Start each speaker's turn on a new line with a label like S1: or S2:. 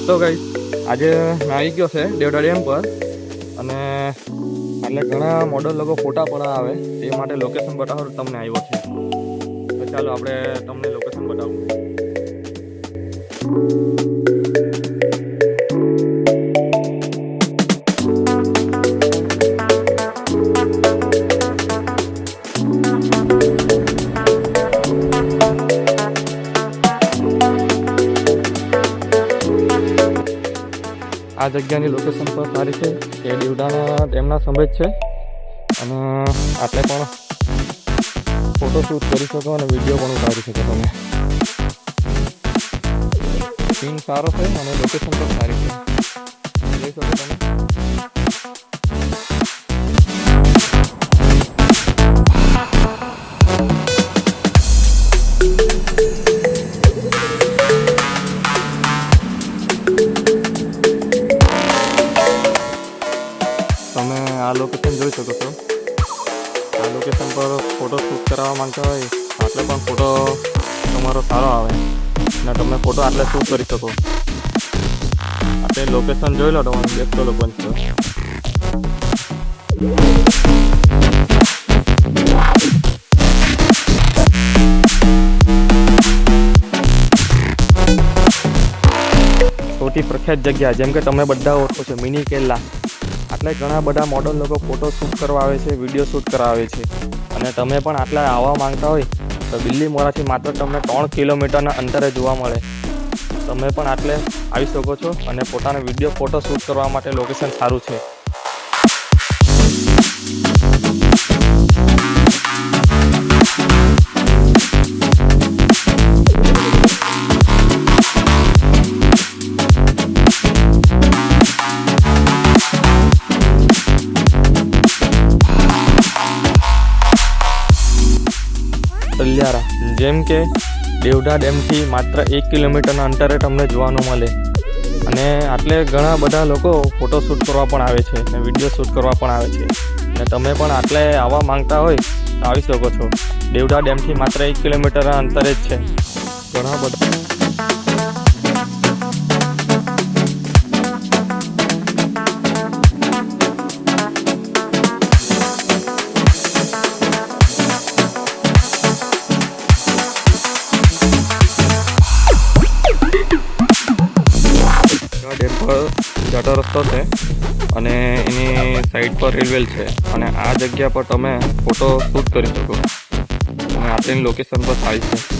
S1: તો ગાઈસ આજે મેં આવી ગયો છે દેવડા ડેમ પર અને એટલે ઘણા મોડલ લોકો ફોટા પણ આવે એ માટે લોકેશન બતાવવા તમને આવ્યો છે. તો ચાલો આપણે તમને લોકેશન બતાવું. આ જગ્યાની લોકેશન પણ સારી છે. એ દેવડાના ડેમના સમય છે અને આટલે પણ ફોટોશૂટ કરી શકો અને વિડીયો પણ ઉતારી શકો તમે. સીન સારો છે અને લોકેશન પણ સારી છે. જોઈ શકો તમે. તમે આ લોકેશન જોઈ શકો છો. આ લોકેશન પર ફોટો શૂટ કરાવવા માંગતા હોય આટલે પણ ફોટો તમારો સારો આવે અને તમે ફોટો આટલે શૂટ કરી શકો. આપણે લોકેશન જોઈ લો તમે. બેસ્ટ લોકેશન છે. સૌથી પ્રખ્યાત જગ્યા જેમ કે તમે બધા ઓળખો છો મિની કેરલા. આટલે ઘણા બધા મોડલ લોકો ફોટો શૂટ કરવા આવે છે, વિડીયો શૂટ કરવા આવે છે અને તમે પણ આટલા આવવા માંગતા હોય તો બિલ્લીમોરાથી માત્ર તમને 3 કિલોમીટરના અંતરે જોવા મળે. તમે પણ આટલે આવી શકો છો અને પોતાનો વિડીયો ફોટો શૂટ કરવા માટે લોકેશન સારું છે. તલિયારા જેમ કે દેવડા ડેમથી માત્ર 1 કિલોમીટરના અંતરે તમને જોવાનું મળે અને આટલે ઘણા બધા લોકો ફોટોશૂટ કરવા પણ આવે છે અને વિડીયો શૂટ કરવા પણ આવે છે અને તમે પણ આટલે આવવા માંગતા હોય તો આવી શકો છો. દેવડા ડેમથી માત્ર 1 કિલોમીટરના અંતરે જ છે. ઘણા બધા ડેમ પર જતો રસ્તો છે અને એની સાઈડ પર રેલવે છે અને આ જગ્યા પર તમે ફોટો શૂટ કરી શકો અને આટલી લોકેશન પર સારી છે.